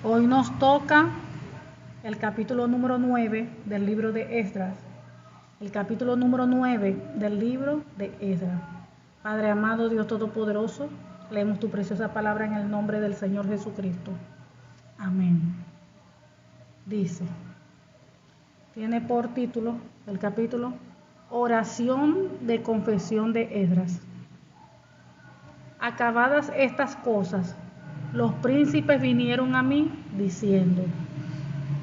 Hoy nos toca el capítulo número 9 del libro de Esdras. El capítulo número 9 del libro de Esdras. Padre amado, Dios Todopoderoso, leemos tu preciosa palabra en el nombre del Señor Jesucristo. Amén. Dice, tiene por título el capítulo Oración de confesión de Esdras. Acabadas estas cosas, los príncipes vinieron a mí diciendo: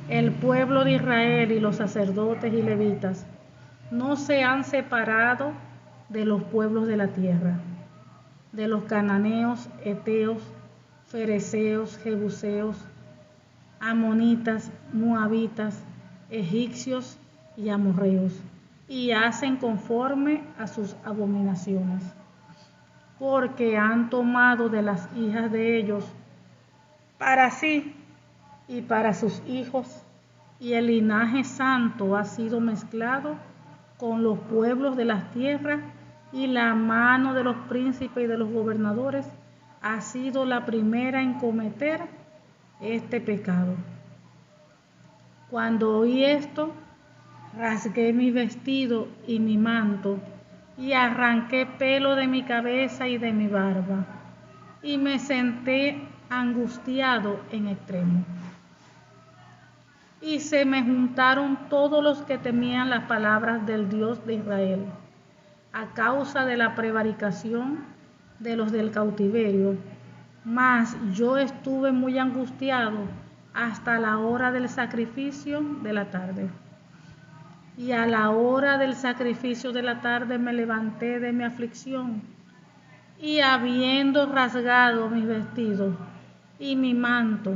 el pueblo de Israel y los sacerdotes y levitas no se han separado de los pueblos de la tierra, de los cananeos, heteos, fereceos, jebuseos, amonitas, moabitas, egipcios y amorreos, y hacen conforme a sus abominaciones, porque han tomado de las hijas de ellos para sí y para sus hijos, y el linaje santo ha sido mezclado con los pueblos de las tierras, y la mano de los príncipes y de los gobernadores ha sido la primera en cometer este pecado. Cuando oí esto, rasgué mi vestido y mi manto, y arranqué pelo de mi cabeza y de mi barba, y me senté angustiado en extremo. Y se me juntaron todos los que temían las palabras del Dios de Israel, a causa de la prevaricación de los del cautiverio. Mas yo estuve muy angustiado hasta la hora del sacrificio de la tarde. Y a la hora del sacrificio de la tarde me levanté de mi aflicción, y habiendo rasgado mis vestidos y mi manto,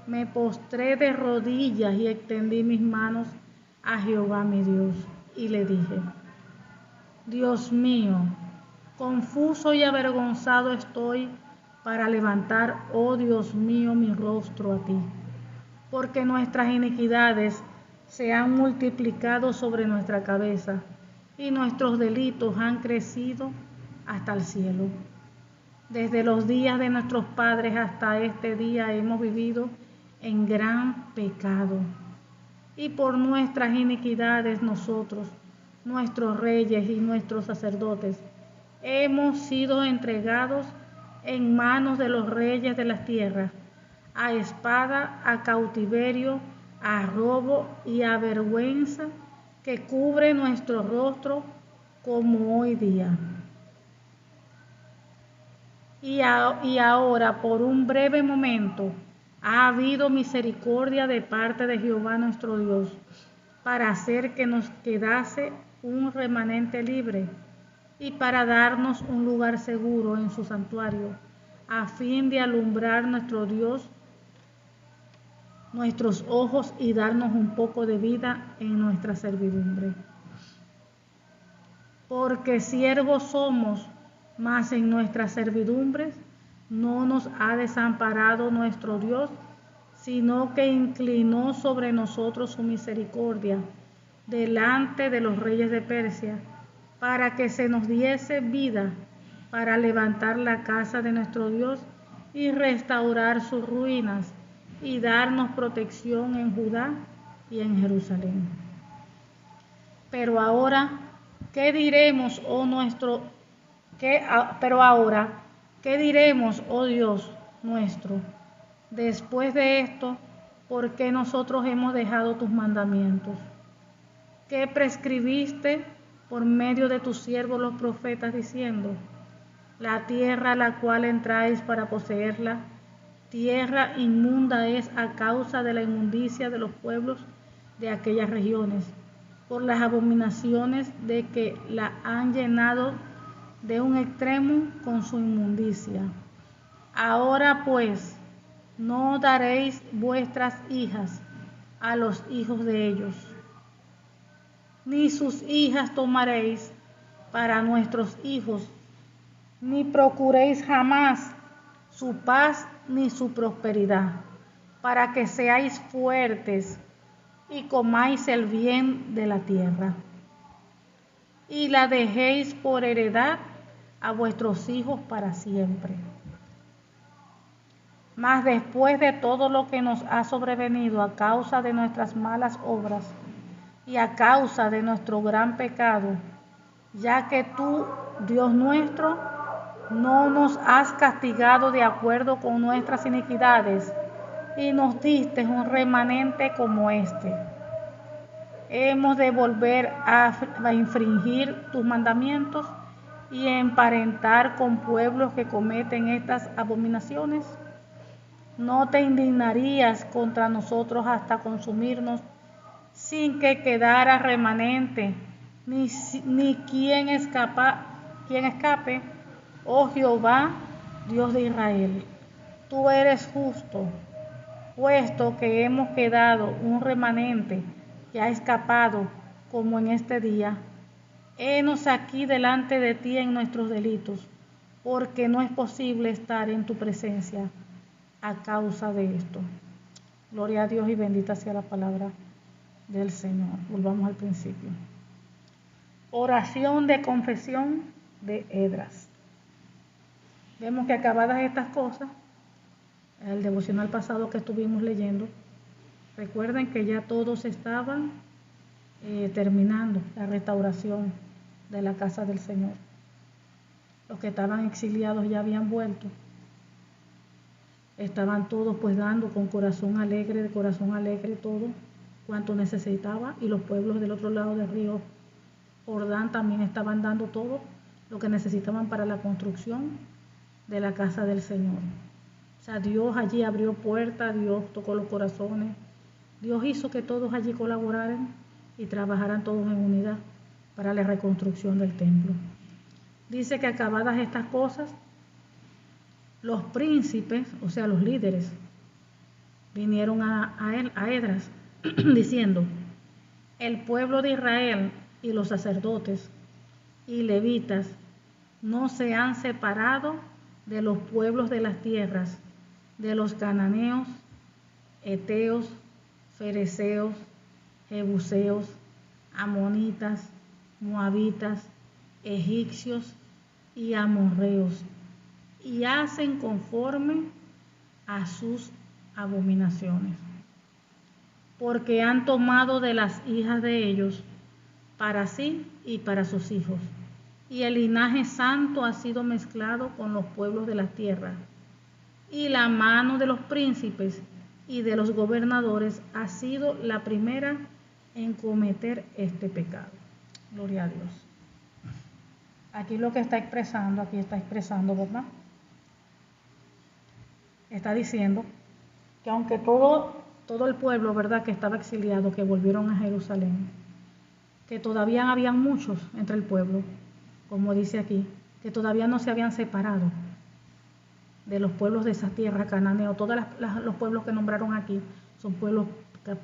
me postré de rodillas y extendí mis manos a Jehová mi Dios, y le dije: Dios mío, confuso y avergonzado estoy para levantar, oh Dios mío, mi rostro a ti, porque nuestras iniquidades se han multiplicado sobre nuestra cabeza, y nuestros delitos han crecido hasta el cielo. Desde los días de nuestros padres hasta este día hemos vivido en gran pecado, y por nuestras iniquidades nosotros, nuestros reyes y nuestros sacerdotes, hemos sido entregados en manos de los reyes de las tierras, a espada, a cautiverio, a robo y a vergüenza que cubre nuestro rostro como hoy día. Y ahora, por un breve momento, ha habido misericordia de parte de Jehová nuestro Dios, para hacer que nos quedase un remanente libre, y para darnos un lugar seguro en su santuario, a fin de alumbrar nuestro Dios nuestros ojos y darnos un poco de vida en nuestra servidumbre. Porque siervos somos, mas en nuestras servidumbres no nos ha desamparado nuestro Dios, sino que inclinó sobre nosotros su misericordia delante de los reyes de Persia, para que se nos diese vida para levantar la casa de nuestro Dios y restaurar sus ruinas, y darnos protección en Judá y en Jerusalén. Pero ahora, ¿qué diremos, oh Dios nuestro? Después de esto, ¿por qué nosotros hemos dejado tus mandamientos? ¿Qué prescribiste por medio de tus siervos los profetas, diciendo: la tierra a la cual entráis para poseerla, tierra inmunda es a causa de la inmundicia de los pueblos de aquellas regiones, por las abominaciones de que la han llenado de un extremo con su inmundicia? Ahora pues, no daréis vuestras hijas a los hijos de ellos, ni sus hijas tomaréis para nuestros hijos, ni procuréis jamás su paz ni su prosperidad, para que seáis fuertes y comáis el bien de la tierra, y la dejéis por heredad a vuestros hijos para siempre. Mas después de todo lo que nos ha sobrevenido a causa de nuestras malas obras y a causa de nuestro gran pecado, ya que tú, Dios nuestro, no nos has castigado de acuerdo con nuestras iniquidades y nos diste un remanente como este. Hemos de volver a infringir tus mandamientos y emparentar con pueblos que cometen estas abominaciones. ¿No te indignarías contra nosotros hasta consumirnos sin que quedara remanente, ni quien escape? Oh Jehová, Dios de Israel, tú eres justo, puesto que hemos quedado un remanente que ha escapado como en este día. Henos aquí delante de ti en nuestros delitos, porque no es posible estar en tu presencia a causa de esto. Gloria a Dios y bendita sea la palabra del Señor. Volvamos al principio. Oración de confesión de Esdras. Vemos que acabadas estas cosas, el devocional pasado que estuvimos leyendo, recuerden que ya todos estaban terminando la restauración de la casa del Señor. Los que estaban exiliados ya habían vuelto. Estaban todos pues dando con corazón alegre, de corazón alegre todo cuanto necesitaba, y los pueblos del otro lado del río Jordán también estaban dando todo lo que necesitaban para la construcción de la casa del Señor. O sea, Dios allí abrió puertas, Dios tocó los corazones, Dios hizo que todos allí colaboraran y trabajaran todos en unidad para la reconstrucción del templo. Dice que acabadas estas cosas, los príncipes, o sea, los líderes, vinieron a Esdras diciendo: el pueblo de Israel y los sacerdotes y levitas no se han separado de los pueblos de las tierras, de los cananeos, heteos, fereceos, jebuseos, amonitas, moabitas, egipcios y amorreos, y hacen conforme a sus abominaciones, porque han tomado de las hijas de ellos para sí y para sus hijos, y el linaje santo ha sido mezclado con los pueblos de la tierra, y la mano de los príncipes y de los gobernadores ha sido la primera en cometer este pecado. Gloria a Dios. Aquí lo que está expresando, ¿verdad? Está diciendo que aunque todo el pueblo, ¿verdad?, que estaba exiliado, que volvieron a Jerusalén, que todavía habían muchos entre el pueblo, como dice aquí, que todavía no se habían separado de los pueblos de esa tierra cananeo. Todos los pueblos que nombraron aquí son pueblos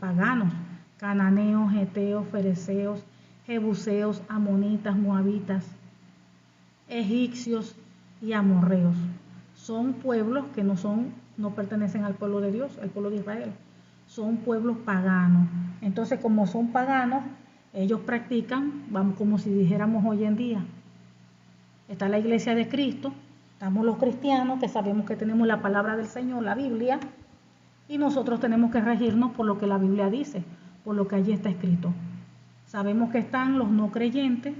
paganos: cananeos, heteos, fereceos, jebuseos, amonitas, moabitas, egipcios y amorreos. Son pueblos que no pertenecen al pueblo de Dios, al pueblo de Israel. Son pueblos paganos. Entonces, como son paganos, ellos practican, vamos, como si dijéramos hoy en día, está la iglesia de Cristo, estamos los cristianos que sabemos que tenemos la palabra del Señor, la Biblia, y nosotros tenemos que regirnos por lo que la Biblia dice, por lo que allí está escrito. Sabemos que están los no creyentes,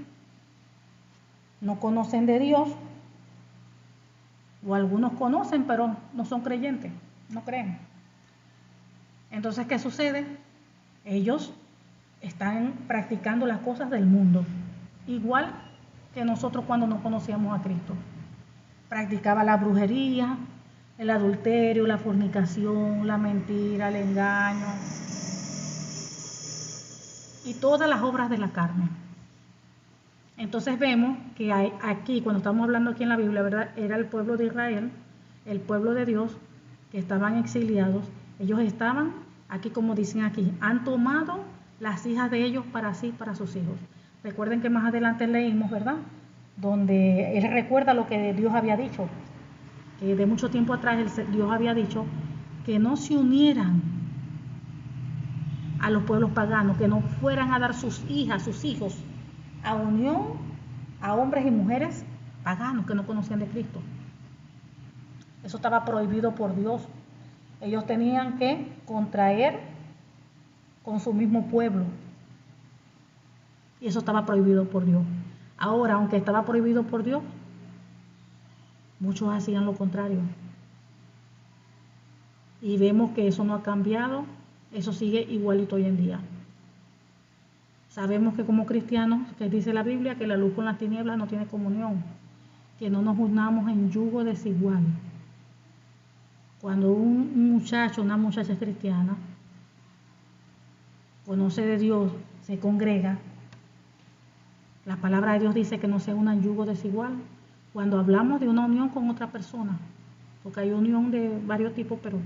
no conocen de Dios, o algunos conocen pero no son creyentes, no creen. Entonces, ¿qué sucede? Ellos están practicando las cosas del mundo, igual que nosotros cuando no conocíamos a Cristo. Practicaba la brujería, el adulterio, la fornicación, la mentira, el engaño y todas las obras de la carne. Entonces vemos que hay aquí, cuando estamos hablando aquí en la Biblia, ¿verdad?, era el pueblo de Israel, el pueblo de Dios, que estaban exiliados. Ellos estaban, aquí como dicen aquí, han tomado las hijas de ellos para sí, para sus hijos. Recuerden que más adelante leímos, ¿verdad?, donde él recuerda lo que Dios había dicho, que de mucho tiempo atrás Dios había dicho que no se unieran a los pueblos paganos, que no fueran a dar sus hijas, sus hijos, a unión a hombres y mujeres paganos que no conocían de Cristo. Eso estaba prohibido por Dios, Ellos tenían que contraer con su mismo pueblo. Y eso estaba prohibido por Dios. Ahora, aunque estaba prohibido por Dios, muchos hacían lo contrario. Y vemos que eso no ha cambiado, eso sigue igualito hoy en día. Sabemos que como cristianos, que dice la Biblia, que la luz con las tinieblas no tiene comunión, que no nos unamos en yugo desigual. Cuando un muchacho, una muchacha cristiana, conoce de Dios, se congrega, la palabra de Dios dice que no se una en yugo desigual. Cuando hablamos de una unión con otra persona, porque hay unión de varios tipos, pero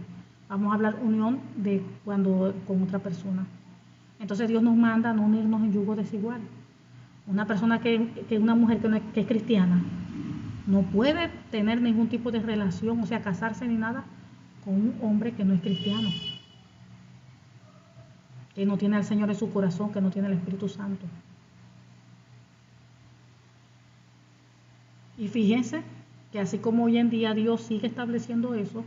vamos a hablar unión de cuando con otra persona. Entonces Dios nos manda a no unirnos en yugo desigual. Una persona una mujer que es cristiana, no puede tener ningún tipo de relación, o sea, casarse ni nada, con un hombre que no es cristiano, que no tiene al Señor en su corazón, que no tiene el Espíritu Santo. Y fíjense que así como hoy en día Dios sigue estableciendo eso,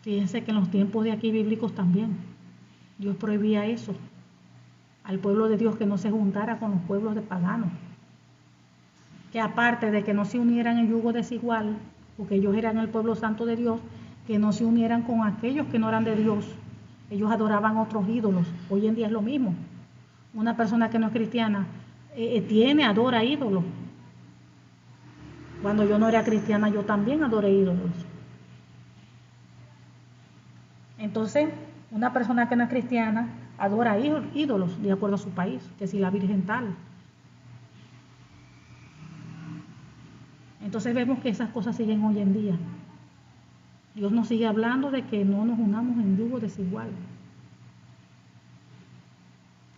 fíjense que en los tiempos de aquí bíblicos también Dios prohibía eso al pueblo de Dios, que no se juntara con los pueblos de paganos, que aparte de que no se unieran en yugo desigual, porque ellos eran el pueblo santo de Dios, que no se unieran con aquellos que no eran de Dios. Ellos adoraban otros ídolos. Hoy en día es lo mismo. Una persona que no es cristiana adora ídolos. Cuando yo no era cristiana, yo también adoré ídolos. Entonces, una persona que no es cristiana adora ídolos de acuerdo a su país, que si la Virgen tal. Entonces vemos que esas cosas siguen hoy en día. Dios nos sigue hablando de que no nos unamos en yugo desigual.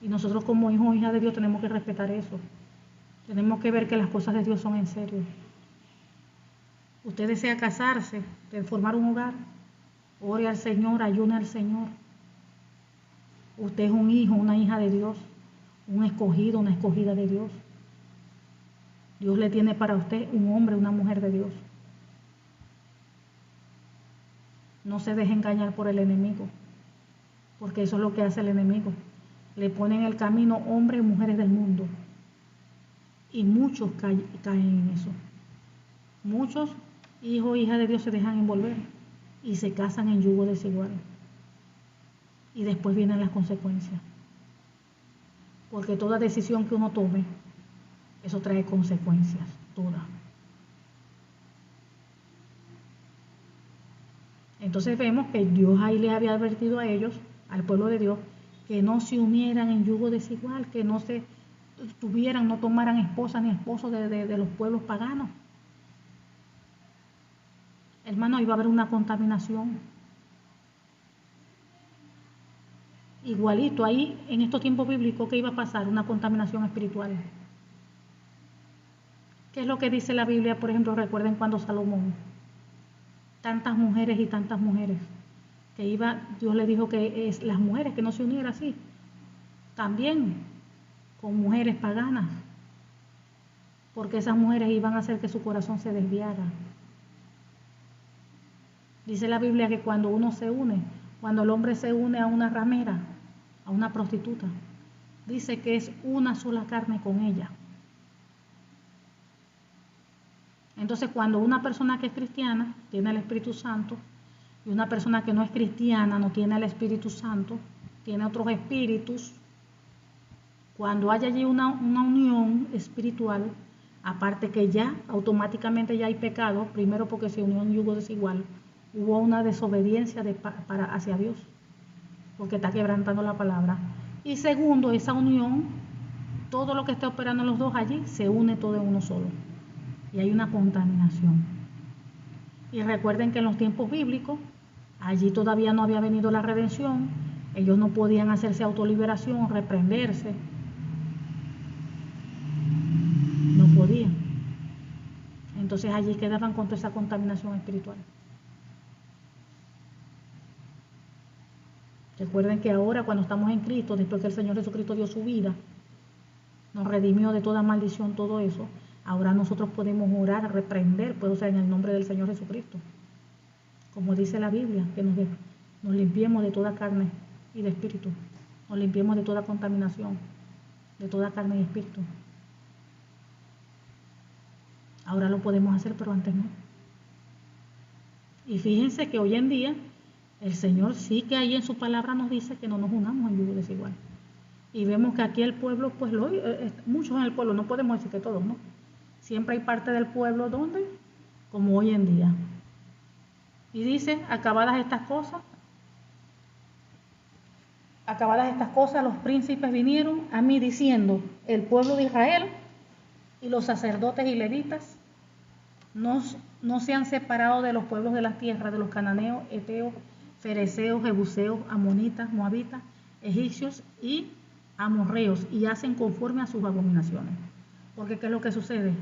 Y nosotros como hijos o hijas de Dios tenemos que respetar eso. Tenemos que ver que las cosas de Dios son en serio. Usted desea casarse, formar un hogar, ore al Señor, ayune al Señor. Usted es un hijo, una hija de Dios, un escogido, una escogida de Dios. Dios le tiene para usted un hombre, una mujer de Dios. No se deje engañar por el enemigo, porque eso es lo que hace el enemigo. Le pone en el camino hombres y mujeres del mundo. Y muchos caen en eso. Muchos hijos e hijas de Dios se dejan envolver y se casan en yugo desigual. Y después vienen las consecuencias. Porque toda decisión que uno tome, eso trae consecuencias, todas. Entonces vemos que Dios ahí les había advertido a ellos, al pueblo de Dios, que no se unieran en yugo desigual, que no se no tomaran esposas ni esposos de los pueblos paganos. Hermano, iba a haber una contaminación. Igualito ahí, en estos tiempos bíblicos, ¿qué iba a pasar? Una contaminación espiritual. ¿Qué es lo que dice la Biblia? Por ejemplo, recuerden cuando Salomón, tantas mujeres y tantas mujeres, Dios le dijo que las mujeres que no se unieran así, también con mujeres paganas, porque esas mujeres iban a hacer que su corazón se desviara. Dice la Biblia que cuando uno se une, cuando el hombre se une a una ramera, a una prostituta, dice que es una sola carne con ella. Entonces, cuando una persona que es cristiana tiene el Espíritu Santo y una persona que no es cristiana no tiene el Espíritu Santo, tiene otros espíritus, cuando hay allí una unión espiritual, aparte que ya automáticamente ya hay pecado, primero porque se unió en yugo desigual, hubo una desobediencia hacia Dios, porque está quebrantando la palabra. Y segundo, esa unión, todo lo que esté operando los dos allí, se une todo en uno solo. Y hay una contaminación. Y recuerden que en los tiempos bíblicos, allí todavía no había venido la redención, ellos no podían hacerse autoliberación, reprenderse. No podían. Entonces allí quedaban con toda esa contaminación espiritual. Recuerden que ahora cuando estamos en Cristo, después que el Señor Jesucristo dio su vida, nos redimió de toda maldición, todo eso, ahora nosotros podemos orar, reprender, en el nombre del Señor Jesucristo. Como dice la Biblia, nos limpiemos de toda carne y de espíritu, nos limpiemos de toda contaminación, de toda carne y espíritu. Ahora lo podemos hacer, pero antes no. Y fíjense que hoy en día el Señor sí que ahí en su palabra nos dice que no nos unamos en yugo desigual. Y vemos que aquí el pueblo, pues muchos en el pueblo, no podemos decir que todos, ¿no? Siempre hay parte del pueblo donde, como hoy en día. Y dice, acabadas estas cosas, los príncipes vinieron a mí diciendo, el pueblo de Israel y los sacerdotes y levitas no se han separado de los pueblos de la tierra, de los cananeos, heteos, fereceos, jebuseos, amonitas, moabitas, egipcios y amorreos, y hacen conforme a sus abominaciones. Porque ¿qué es lo que sucede?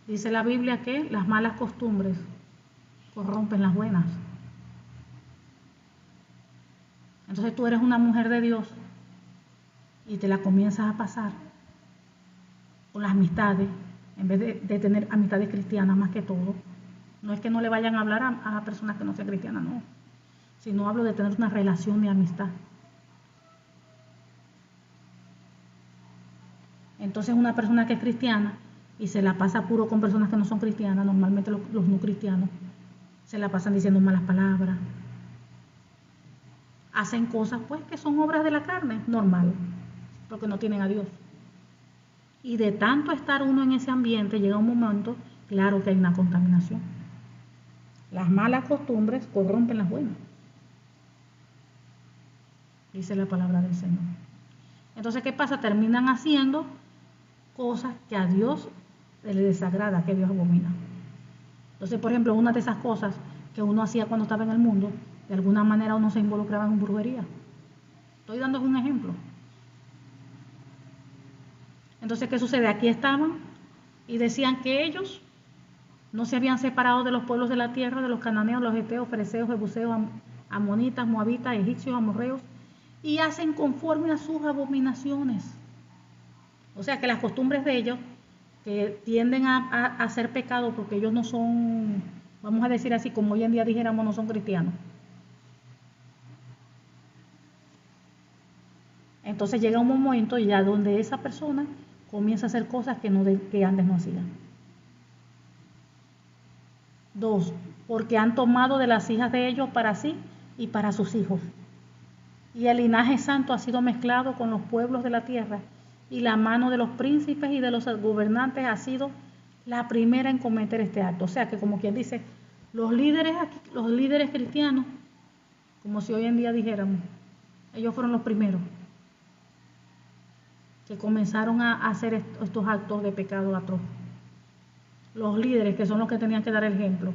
Dice la Biblia que las malas costumbres corrompen las buenas. Entonces tú eres una mujer de Dios y te la comienzas a pasar con las amistades, en vez de tener amistades cristianas más que todo. No es que no le vayan a hablar a personas que no sean cristianas, no. Sino hablo de tener una relación de amistad. Entonces una persona que es cristiana y se la pasa puro con personas que no son cristianas, normalmente los no cristianos, se la pasan diciendo malas palabras. Hacen cosas pues que son obras de la carne, normal, porque no tienen a Dios. Y de tanto estar uno en ese ambiente, llega un momento, claro que hay una contaminación. Las malas costumbres corrompen las buenas, dice la palabra del Señor. Entonces, ¿qué pasa? Terminan haciendo cosas que a Dios le desagrada, que Dios abomina. Entonces, por ejemplo, una de esas cosas que uno hacía cuando estaba en el mundo, de alguna manera uno se involucraba en brujería. Estoy dando un ejemplo. Entonces, ¿qué sucede? Aquí estaban y decían que ellos no se habían separado de los pueblos de la tierra, de los cananeos, los heteos, fereceos, jebuseos, amonitas, moabitas, egipcios, amorreos, y hacen conforme a sus abominaciones. O sea que las costumbres de ellos, que tienden a hacer pecado porque ellos no son, vamos a decir así, como hoy en día dijéramos, no son cristianos. Entonces llega un momento ya donde esa persona comienza a hacer cosas que antes no hacía. 2, porque han tomado de las hijas de ellos para sí y para sus hijos. Y el linaje santo ha sido mezclado con los pueblos de la tierra, y la mano de los príncipes y de los gobernantes ha sido la primera en cometer este acto. O sea que, como quien dice, los líderes cristianos, como si hoy en día dijéramos, ellos fueron los primeros que comenzaron a hacer estos actos de pecado atroz. Los líderes, que son los que tenían que dar el ejemplo,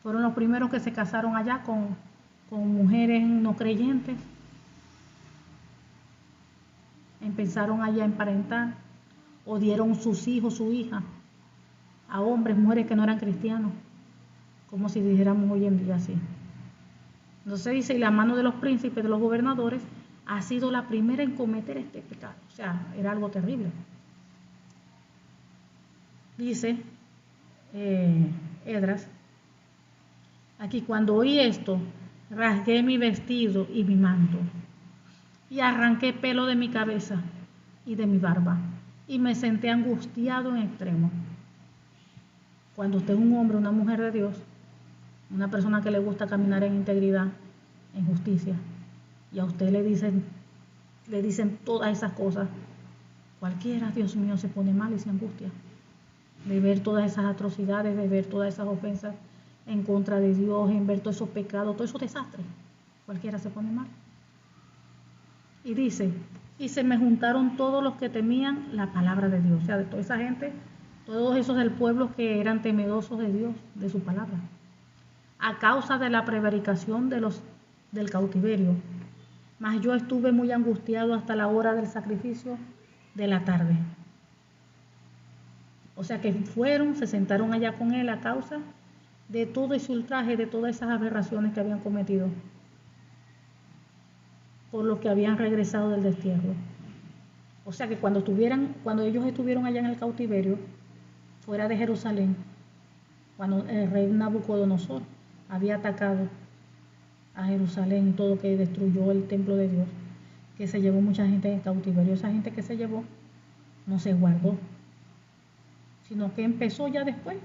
fueron los primeros que se casaron allá con mujeres no creyentes. Empezaron allá a emparentar, o dieron sus hijos, su hija, a hombres, mujeres que no eran cristianos, como si dijéramos hoy en día así. Entonces dice, y la mano de los príncipes, de los gobernadores, ha sido la primera en cometer este pecado. O sea, era algo terrible. Dice Esdras, aquí, cuando oí esto, rasgué mi vestido y mi manto, y arranqué pelo de mi cabeza y de mi barba, y me senté angustiado en extremo. Cuando usted es un hombre, una mujer de Dios, una persona que le gusta caminar en integridad, en justicia, y a usted le dicen todas esas cosas, cualquiera, Dios mío, se pone mal y se angustia de ver todas esas atrocidades, de ver todas esas ofensas en contra de Dios, en ver todos esos pecados, todos esos desastres. Cualquiera se pone mal. Y dice, y se me juntaron todos los que temían la palabra de Dios. O sea, de toda esa gente, todos esos del pueblo que eran temerosos de Dios, de su palabra, a causa de la prevaricación del cautiverio. Mas yo estuve muy angustiado hasta la hora del sacrificio de la tarde. O sea que se sentaron allá con él a causa de todo ese ultraje, de todas esas aberraciones que habían cometido, por los que habían regresado del destierro. O sea que cuando ellos estuvieron allá en el cautiverio, fuera de Jerusalén, cuando el rey Nabucodonosor había atacado a Jerusalén, todo, que destruyó el templo de Dios, que se llevó mucha gente en cautiverio. Esa gente que se llevó no se guardó, sino que empezó ya después,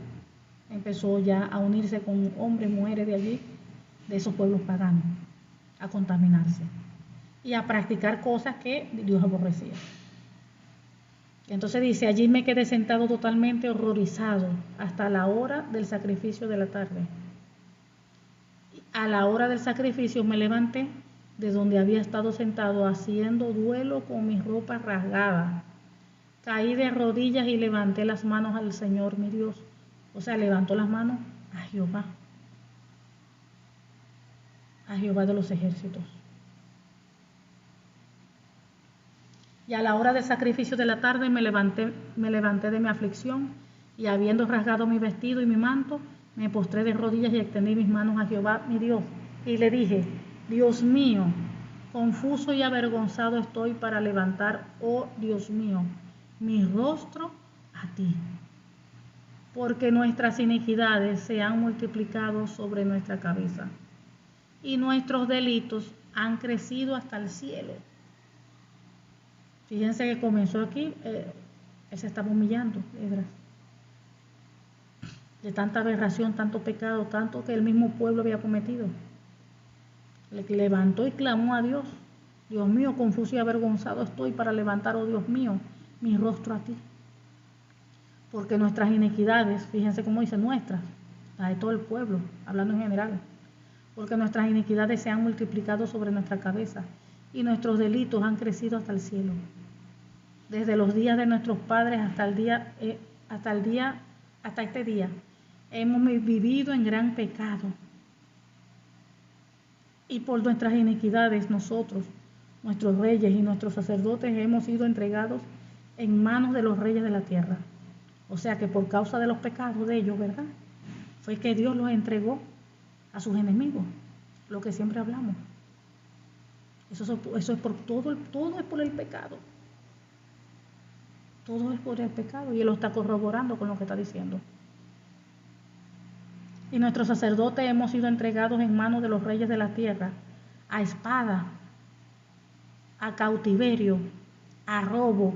empezó ya a unirse con hombres, mujeres de allí, de esos pueblos paganos, a contaminarse y a practicar cosas que Dios aborrecía. Entonces dice, allí me quedé sentado totalmente horrorizado hasta la hora del sacrificio de la tarde. A la hora del sacrificio me levanté de donde había estado sentado haciendo duelo con mis ropas rasgadas. Caí de rodillas y levanté las manos al Señor mi Dios. O sea, levantó las manos a Jehová de los ejércitos. Y a la hora del sacrificio de la tarde me levanté de mi aflicción, y habiendo rasgado mi vestido y mi manto, me postré de rodillas y extendí mis manos a Jehová mi Dios. Y le dije, Dios mío, confuso y avergonzado estoy para levantar, oh Dios mío, mi rostro a ti, porque nuestras iniquidades se han multiplicado sobre nuestra cabeza, y nuestros delitos han crecido hasta el cielo. Fíjense que comenzó aquí, él se estaba humillando, Esdras, de tanta aberración, tanto pecado, tanto que el mismo pueblo había cometido. Le levantó y clamó a Dios, Dios mío, confuso y avergonzado estoy para levantar, oh Dios mío, mi rostro a ti. Porque nuestras iniquidades, fíjense cómo dice nuestras, la de todo el pueblo, hablando en general, porque nuestras iniquidades se han multiplicado sobre nuestra cabeza y nuestros delitos han crecido hasta el cielo. Desde los días de nuestros padres hasta este día, hemos vivido en gran pecado. Y por nuestras iniquidades nosotros, nuestros reyes y nuestros sacerdotes, hemos sido entregados en manos de los reyes de la tierra. O sea que por causa de los pecados de ellos, ¿verdad?, fue que Dios los entregó a sus enemigos, lo que siempre hablamos. Eso es por todo es por el pecado. Todo es por el pecado, y él lo está corroborando con lo que está diciendo. Y nuestros sacerdotes hemos sido entregados en manos de los reyes de la tierra, a espada, a cautiverio, a robo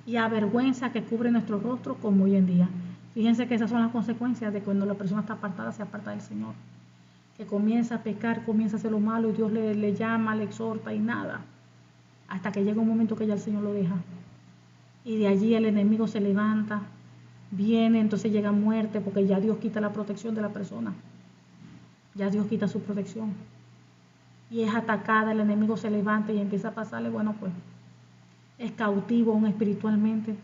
y a vergüenza que cubre nuestro rostro, como hoy en día. Fíjense que esas son las consecuencias de cuando la persona está apartada, se aparta del Señor, que comienza a pecar, comienza a hacer lo malo, y Dios le llama, le exhorta y nada, hasta que llega un momento que ya el Señor lo deja. Y de allí el enemigo se levanta, viene, entonces llega muerte, porque ya Dios quita la protección de la persona. Ya Dios quita su protección. Y es atacada, el enemigo se levanta y empieza a pasarle, bueno, pues, es cautivo aún espiritualmente,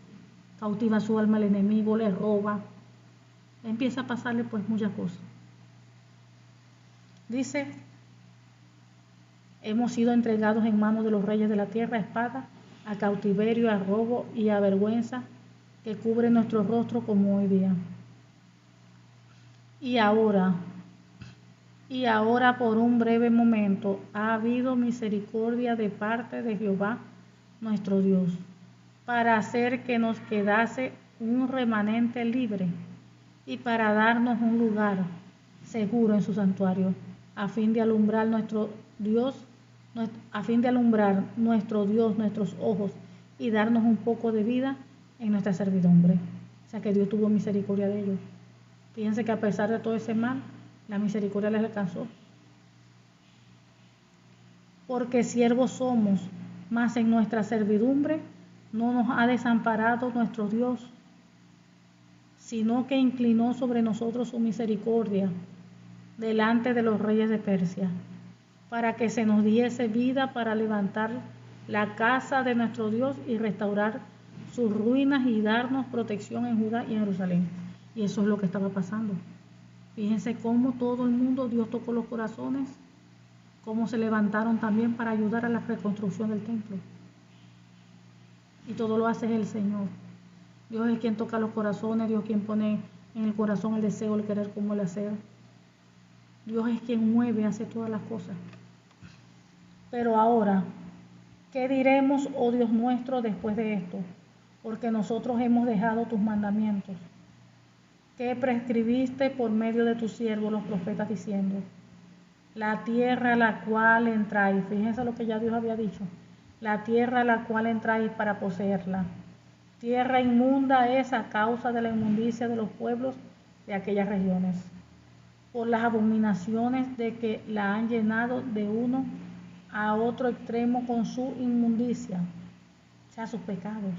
cautiva su alma el enemigo, le roba, empieza a pasarle pues muchas cosas. Dice, hemos sido entregados en manos de los reyes de la tierra, a espada, a cautiverio, a robo y a vergüenza que cubre nuestro rostro, como hoy día. Y ahora por un breve momento ha habido misericordia de parte de Jehová nuestro Dios, para hacer que nos quedase un remanente libre y para darnos un lugar seguro en su santuario, a fin de alumbrar nuestro Dios nuestros ojos, y darnos un poco de vida en nuestra servidumbre. O sea que Dios tuvo misericordia de ellos. Fíjense que a pesar de todo ese mal, la misericordia les alcanzó. Porque siervos somos, mas en nuestra servidumbre no nos ha desamparado nuestro Dios, sino que inclinó sobre nosotros su misericordia delante de los reyes de Persia, para que se nos diese vida para levantar la casa de nuestro Dios y restaurar sus ruinas y darnos protección en Judá y en Jerusalén. Y eso es lo que estaba pasando. Fíjense cómo todo el mundo, Dios tocó los corazones, cómo se levantaron también para ayudar a la reconstrucción del templo. Y todo lo hace el Señor. Dios es quien toca los corazones, Dios es quien pone en el corazón el deseo, el querer como el hacer. Dios es quien mueve, hace todas las cosas. Pero ahora, ¿qué diremos, oh Dios nuestro, después de esto? Porque nosotros hemos dejado tus mandamientos. que prescribiste por medio de tus siervos los profetas, diciendo: la tierra a la cual entráis, fíjense lo que ya Dios había dicho, la tierra a la cual entráis para poseerla, tierra inmunda es a causa de la inmundicia de los pueblos de aquellas regiones, por las abominaciones de que la han llenado de uno a otro extremo con su inmundicia, o sea, sus pecados.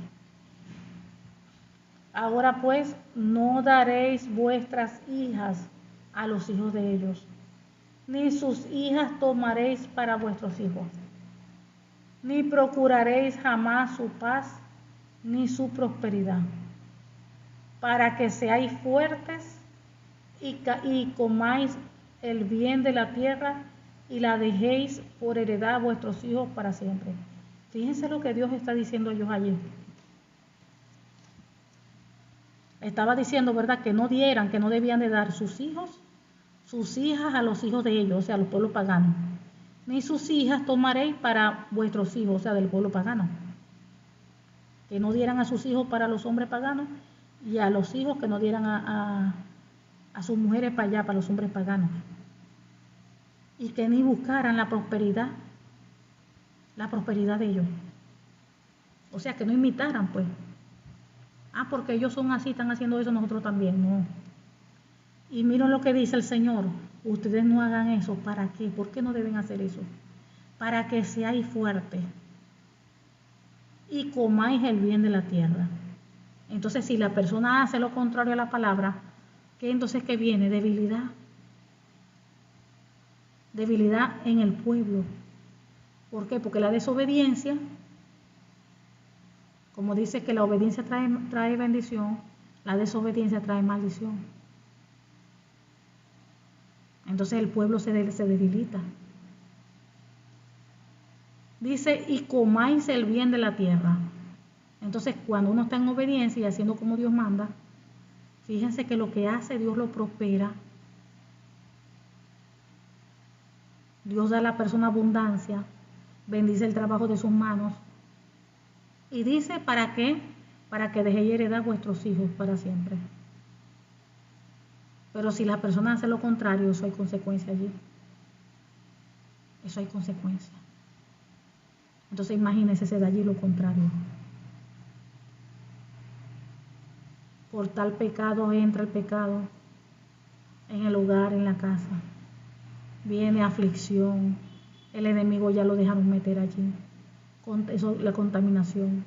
Ahora pues, no daréis vuestras hijas a los hijos de ellos, ni sus hijas tomaréis para vuestros hijos, ni procuraréis jamás su paz, ni su prosperidad, para que seáis fuertes y comáis el bien de la tierra y la dejéis por heredad a vuestros hijos para siempre. Fíjense lo que Dios está diciendo a ellos allí. Estaba diciendo, ¿verdad?, que no dieran, que no debían de dar sus hijos, sus hijas a los hijos de ellos, o sea, a los pueblos paganos. Ni sus hijas tomaréis para vuestros hijos, o sea, del pueblo pagano. Que no dieran a sus hijos para los hombres paganos y a los hijos que no dieran a sus mujeres para allá, para los hombres paganos. Y que ni buscaran la prosperidad de ellos. O sea, que no imitaran, pues. Porque ellos son así, están haciendo eso, nosotros también, no. Y miren lo que dice el Señor: ustedes no hagan eso. ¿Para qué? ¿Por qué no deben hacer eso? Para que seáis fuertes y comáis el bien de la tierra. Entonces, si la persona hace lo contrario a la palabra, ¿qué entonces qué viene? Debilidad. Debilidad en el pueblo. ¿Por qué? Porque la desobediencia, como dice que la obediencia trae bendición, la desobediencia trae maldición. Entonces el pueblo se debilita. Dice: y comáis el bien de la tierra. Entonces, cuando uno está en obediencia y haciendo como Dios manda, fíjense que lo que hace, Dios lo prospera. Dios da a la persona abundancia, bendice el trabajo de sus manos. Y dice: ¿para qué? Para que dejéis heredar a vuestros hijos para siempre. Pero si la persona hace lo contrario, eso hay consecuencia allí. Eso hay consecuencia. Entonces imagínense, se da allí lo contrario. Por tal pecado entra el pecado en el hogar, en la casa. Viene aflicción. El enemigo ya lo dejaron meter allí. Eso, la contaminación.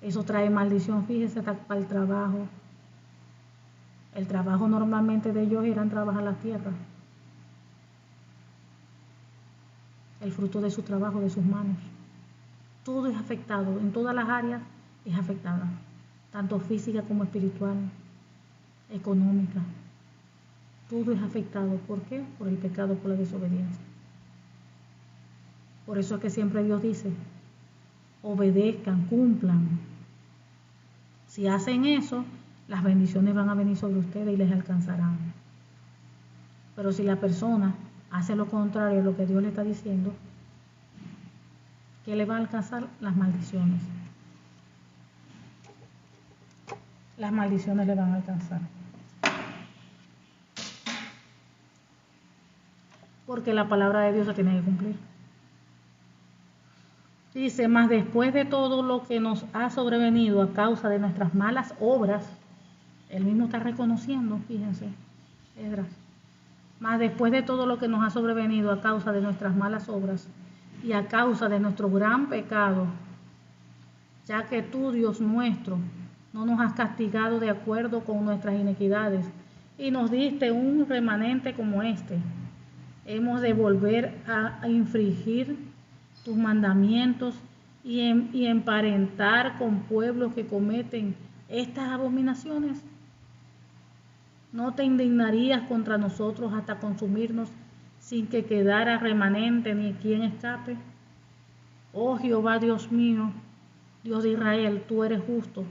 Eso trae maldición, fíjese, para el trabajo. El trabajo normalmente de ellos era trabajar la tierra. El fruto de su trabajo, de sus manos. Todo es afectado, en todas las áreas es afectada, tanto física como espiritual, económica. Todo es afectado. ¿Por qué? Por el pecado, por la desobediencia. Por eso es que siempre Dios dice: obedezcan, cumplan. Si hacen eso, las bendiciones van a venir sobre ustedes y les alcanzarán. Pero si la persona hace lo contrario a lo que Dios le está diciendo, ¿qué le va a alcanzar? Las maldiciones. Las maldiciones le van a alcanzar. Porque la palabra de Dios se tiene que cumplir. Dice: mas después de todo lo que nos ha sobrevenido a causa de nuestras malas obras, él mismo está reconociendo, fíjense, Esdras, mas después de todo lo que nos ha sobrevenido a causa de nuestras malas obras y a causa de nuestro gran pecado, ya que tú, Dios nuestro, no nos has castigado de acuerdo con nuestras iniquidades y nos diste un remanente como este, hemos de volver a infringir tus mandamientos y emparentar con pueblos que cometen estas abominaciones. ¿No te indignarías contra nosotros hasta consumirnos sin que quedara remanente ni quien escape? Oh Jehová Dios mío, Dios de Israel, tú eres justo,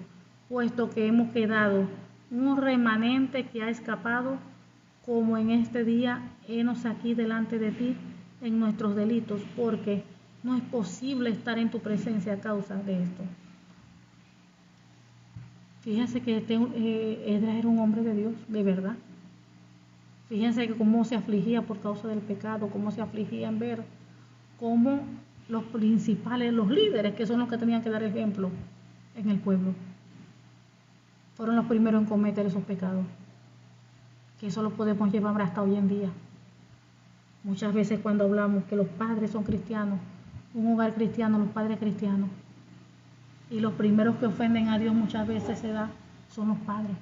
puesto que hemos quedado un remanente que ha escapado, como en este día henos aquí delante de ti en nuestros delitos, porque no es posible estar en tu presencia a causa de esto. Fíjense que Esdras era un hombre de Dios, de verdad. Fíjense que cómo se afligía por causa del pecado, cómo se afligía en ver cómo los principales, los líderes, que son los que tenían que dar ejemplo en el pueblo, fueron los primeros en cometer esos pecados. Que eso lo podemos llevar hasta hoy en día. Muchas veces cuando hablamos que los padres son cristianos, un hogar cristiano, los padres cristianos, y los primeros que ofenden a Dios muchas veces son los padres.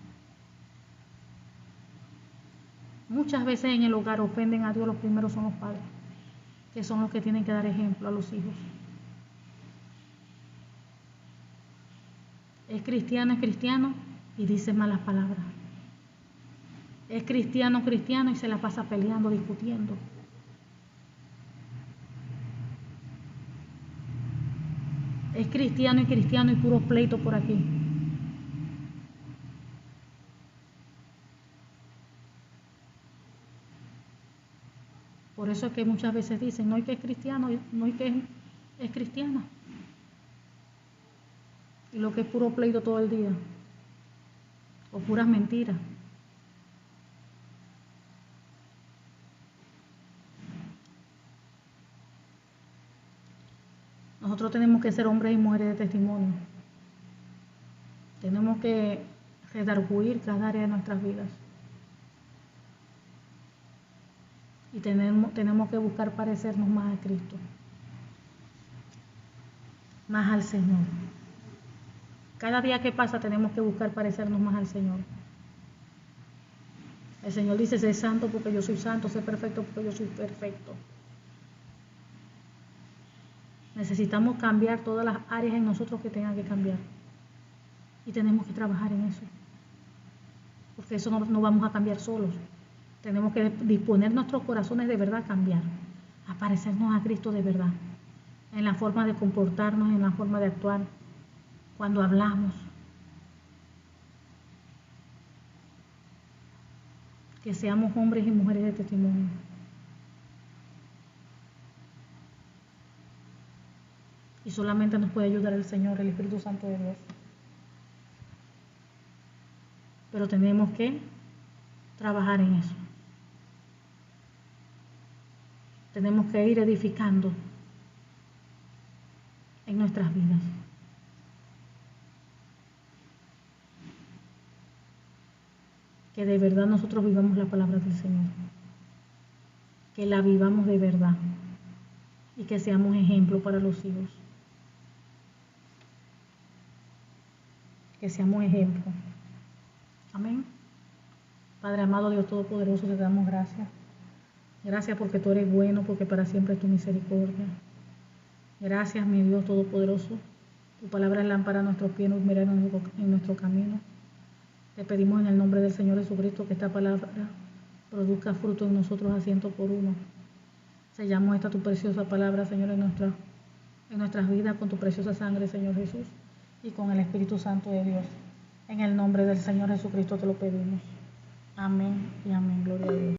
Muchas veces en el hogar ofenden a Dios, los primeros son los padres, que son los que tienen que dar ejemplo a los hijos. Es cristiano y dice malas palabras. Es cristiano y se la pasa peleando, discutiendo. Es cristiano y puro pleito por aquí. Por eso es que muchas veces dicen, no hay que es cristiano, no hay que es cristiana. Y lo que es puro pleito todo el día. O puras mentiras. Nosotros tenemos que ser hombres y mujeres de testimonio. Tenemos que redarguir cada área de nuestras vidas. Y tenemos que buscar parecernos más a Cristo, más al Señor. Cada día que pasa tenemos que buscar parecernos más al Señor. El Señor dice, sé santo porque yo soy santo, sé perfecto porque yo soy perfecto. Necesitamos cambiar todas las áreas en nosotros que tengan que cambiar. Y tenemos que trabajar en eso. Porque eso no vamos a cambiar solos. Tenemos que disponer nuestros corazones de verdad a cambiar, a parecernos a Cristo de verdad, en la forma de comportarnos, en la forma de actuar, cuando hablamos. Que seamos hombres y mujeres de testimonio. Y solamente nos puede ayudar el Señor, el Espíritu Santo de Dios. Pero tenemos que trabajar en eso. Tenemos que ir edificando en nuestras vidas. Que de verdad nosotros vivamos la palabra del Señor. Que la vivamos de verdad. Y que seamos ejemplo para los hijos. Que seamos ejemplo. Amén. Padre amado, Dios Todopoderoso, te damos gracias. Gracias porque tú eres bueno, porque para siempre es tu misericordia. Gracias, mi Dios Todopoderoso. Tu palabra es lámpara a nuestros pies, nos mira en nuestro camino. Te pedimos en el nombre del Señor Jesucristo que esta palabra produzca fruto en nosotros a 100 por uno. Sellamos esta tu preciosa palabra, Señor, en nuestras vidas con tu preciosa sangre, Señor Jesús, y con el Espíritu Santo de Dios. En el nombre del Señor Jesucristo te lo pedimos. Amén y amén. Gloria a Dios.